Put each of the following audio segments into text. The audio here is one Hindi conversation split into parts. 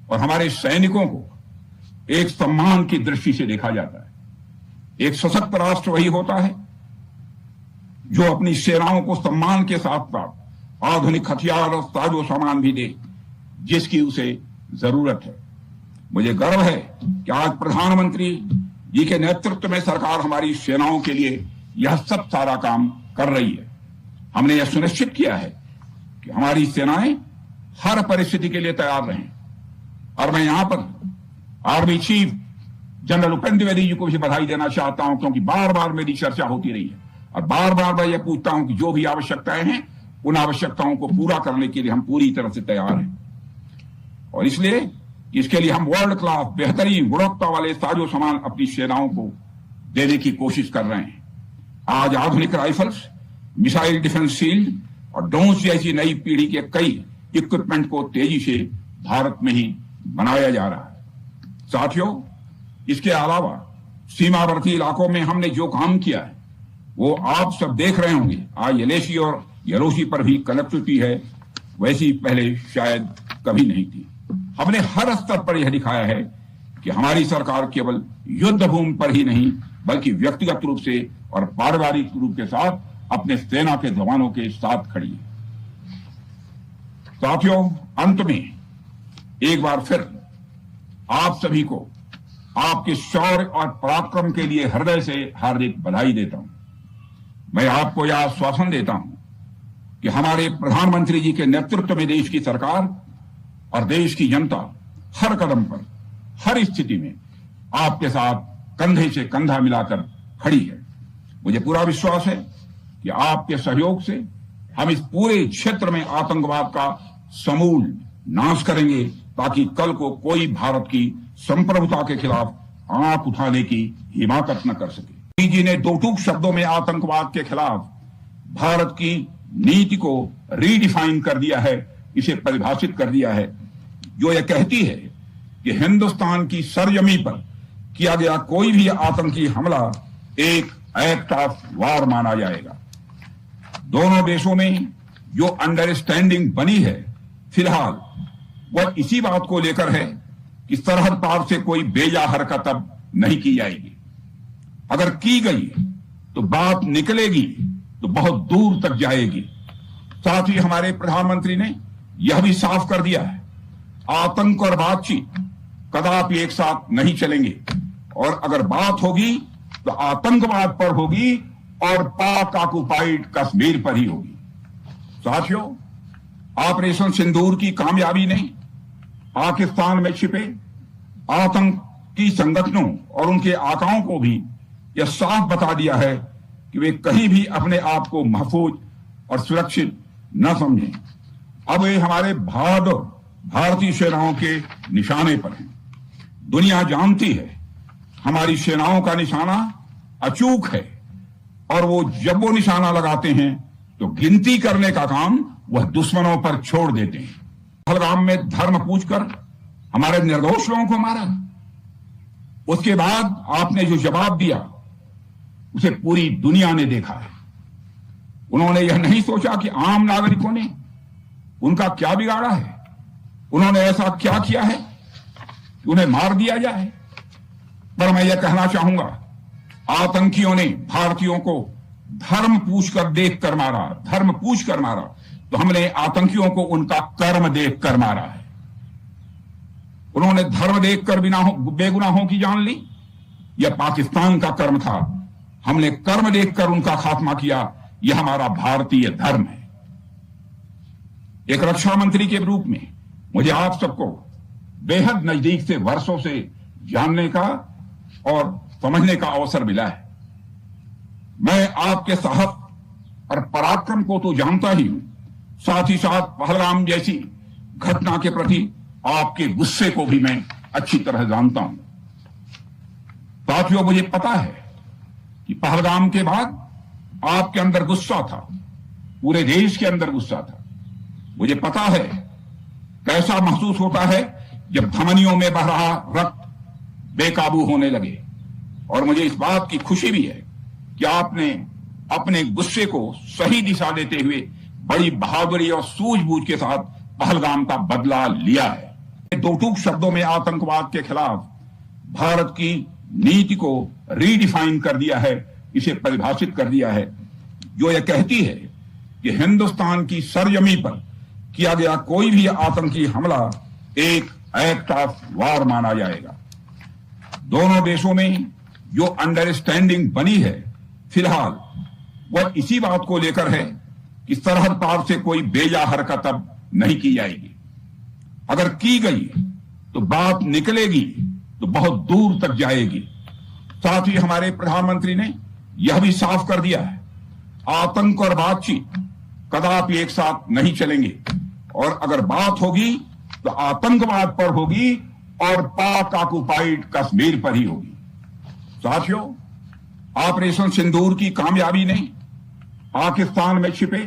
और हमारे सैनिकों को एक सम्मान की दृष्टि से देखा जाता है। एक सशक्त राष्ट्र वही होता है जो अपनी सेनाओं को सम्मान के साथ साथ आधुनिक हथियार और साजो सामान भी दे जिसकी उसे जरूरत है। मुझे गर्व है कि आज प्रधानमंत्री जी के नेतृत्व में सरकार हमारी सेनाओं के लिए यह सब सारा काम कर रही है। हमने यह सुनिश्चित किया है कि हमारी सेनाएं हर परिस्थिति के लिए तैयार रहें। और मैं यहां पर army chief general Upendra Dwivedi ji को भी बधाई देना चाहता हूं, क्योंकि बार बार मेरी चर्चा होती रही है और बार बार मैं यह पूछता हूं कि जो भी आवश्यकताएं हैं उन आवश्यकताओं को पूरा करने के लिए हम पूरी तरह से तैयार हैं। और इसलिए इसके लिए हम वर्ल्ड क्लास बेहतरीन गुणवत्ता वाले साजो सामान अपनी सेनाओं को देने की कोशिश कर रहे हैं। आज आधुनिक राइफल्स, मिसाइल डिफेंस शील्ड और ड्रोन्स जैसी नई पीढ़ी के कई इक्विपमेंट को तेजी से भारत में ही बनाया जा रहा है। साथियों, इसके अलावा सीमावर्ती इलाकों में हमने जो काम किया है वो आप सब देख रहे होंगे। आज एलएसी और यलोसी पर भी कनेक्टिविटी है, वैसी पहले शायद कभी नहीं थी। हमने हर स्तर पर यह दिखाया है कि हमारी सरकार केवल युद्ध भूमि पर ही नहीं बल्कि व्यक्तिगत रूप से और पारिवारिक रूप के साथ अपने सेना के जवानों के साथ खड़ी है। साथियों, अंत में एक बार फिर आप सभी को आपके शौर्य और पराक्रम के लिए हृदय से हार्दिक बधाई देता हूं। मैं आपको यह आश्वासन देता हूं कि हमारे प्रधानमंत्री जी के नेतृत्व में देश की सरकार और देश की जनता हर कदम पर, हर स्थिति में आपके साथ कंधे से कंधा मिलाकर खड़ी है। मुझे पूरा विश्वास है कि आपके सहयोग से हम इस पूरे क्षेत्र में आतंकवाद का समूल नाश करेंगे, ताकि कल को कोई भारत की संप्रभुता के खिलाफ आंख उठाने की हिमाकत न कर सके। मोदी जी ने दो टूक शब्दों में आतंकवाद के खिलाफ भारत की नीति को रीडिफाइन कर दिया है, इसे परिभाषित कर दिया है, जो यह कहती है कि हिंदुस्तान की सरजमी पर किया गया कोई भी आतंकी हमला एक एक्ट ऑफ वॉर माना जाएगा। दोनों देशों में जो अंडरस्टैंडिंग बनी है फिलहाल वह इसी बात को लेकर है कि सरहद पार से कोई बेजा हरकत अब नहीं की जाएगी। अगर की गई तो बात निकलेगी तो बहुत दूर तक जाएगी। साथ ही हमारे प्रधानमंत्री ने यह भी साफ कर दिया है, आतंक और बातचीत कदापि एक साथ नहीं चलेंगे, और अगर बात होगी तो आतंकवाद पर होगी और पाक ऑक्युपाइड कश्मीर पर ही होगी। साथियों, ऑपरेशन सिंदूर की कामयाबी ने पाकिस्तान में छिपे आतंकी संगठनों और उनके आकाओं को भी यह साफ बता दिया है कि वे कहीं भी अपने आप को महफूज और सुरक्षित न समझें। अब वे हमारे बहादुर भारतीय सेनाओं के निशाने पर हैं। दुनिया जानती है हमारी सेनाओं का निशाना अचूक है, और वो जब वो निशाना लगाते हैं तो गिनती करने का काम वह दुश्मनों पर छोड़ देते हैं। पहलगाम में धर्म पूछकर हमारे निर्दोष लोगों को मारा, उसके बाद आपने जो जवाब दिया उसे पूरी दुनिया ने देखा है। उन्होंने यह नहीं सोचा कि आम नागरिकों ने उनका क्या बिगाड़ा है, उन्होंने ऐसा क्या किया है कि उन्हें मार दिया जाए। पर मैं यह कहना चाहूंगा, आतंकियों ने भारतीयों को धर्म पूछकर देखकर मारा, धर्म पूछकर मारा, तो हमने आतंकियों को उनका कर्म देखकर मारा है। उन्होंने धर्म देखकर बेगुनाहों की जान ली, यह पाकिस्तान का कर्म था। हमने कर्म देखकर उनका खात्मा किया, यह हमारा भारतीय धर्म है। एक रक्षा मंत्री के रूप में मुझे आप सबको बेहद नजदीक से वर्षों से जानने का और समझने का अवसर मिला है। मैं आपके साहस और पराक्रम को तो जानता ही हूं, साथ ही साथ पहलगाम जैसी घटना के प्रति आपके गुस्से को भी मैं अच्छी तरह जानता हूं। साथियों, मुझे पता है कि पहलगाम के बाद आपके अंदर गुस्सा था, पूरे देश के अंदर गुस्सा था। मुझे पता है कैसा महसूस होता है जब धमनियों में बह रहा रक्त बेकाबू होने लगे, और मुझे इस बात की खुशी भी है कि आपने अपने गुस्से को सही दिशा देते हुए बड़ी बहादुरी और सूझबूझ के साथ पहलगाम का बदला लिया है। दो टूक शब्दों में आतंकवाद के खिलाफ भारत की नीति को रीडिफाइन कर दिया है, इसे परिभाषित कर दिया है, जो यह कहती है कि हिंदुस्तान की सरजमी पर किया गया कोई भी आतंकी हमला एक एक्ट ऑफ वॉर माना जाएगा। दोनों देशों में जो अंडरस्टैंडिंग बनी है फिलहाल वह इसी बात को लेकर है कि सरहद पार से कोई बेजा हरकत अब नहीं की जाएगी। अगर की गई तो बात निकलेगी तो बहुत दूर तक जाएगी। साथ ही हमारे प्रधानमंत्री ने यह भी साफ कर दिया है, आतंक और बातचीत कदापि एक साथ नहीं चलेंगे, और अगर बात होगी तो आतंकवाद पर होगी और पाक ऑक्युपाइड कश्मीर पर ही होगी। साथियों, ऑपरेशन सिंदूर की कामयाबी ने पाकिस्तान में छिपे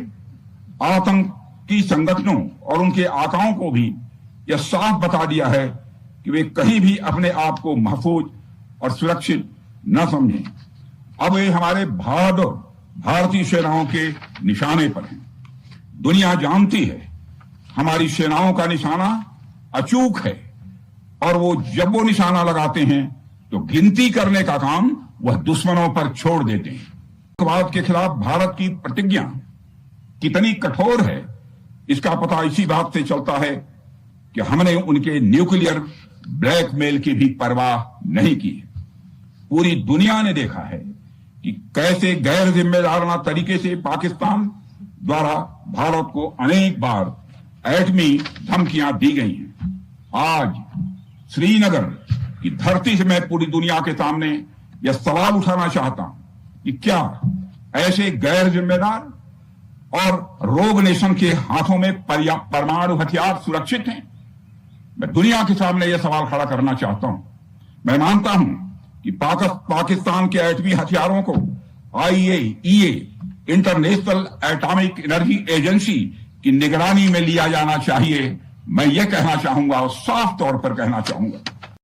आतंकी संगठनों और उनके आकाओं को भी यह साफ बता दिया है कि वे कहीं भी अपने आप को महफूज और सुरक्षित न समझें। अब वे हमारे बहादुर भारतीय सेनाओं के निशाने पर हैं। दुनिया जानती है हमारी सेनाओं का निशाना अचूक है, और जब वो निशाना लगाते हैं तो गिनती करने का काम वह दुश्मनों पर छोड़ देते हैं। आतंकवाद के खिलाफ भारत की प्रतिज्ञा कितनी कठोर है इसका पता इसी बात से चलता है कि हमने उनके न्यूक्लियर ब्लैकमेल की भी परवाह नहीं की। पूरी दुनिया ने देखा है कि कैसे गैर जिम्मेदाराना तरीके से पाकिस्तान द्वारा भारत को अनेक बार एटमी धमकियां दी गई हैं। आज श्रीनगर की धरती से मैं पूरी दुनिया के सामने यह सवाल उठाना चाहता हूं कि क्या ऐसे गैर जिम्मेदार और रोग नेशन के हाथों में परमाणु हथियार सुरक्षित हैं? मैं दुनिया के सामने यह सवाल खड़ा करना चाहता हूं। मैं मानता हूं कि पाकिस्तान के एटमी हथियारों को IAEA international atomic energy agency की निगरानी में लिया जाना चाहिए। मैं यह कहना चाहूंगा और साफ तौर पर कहना चाहूंगा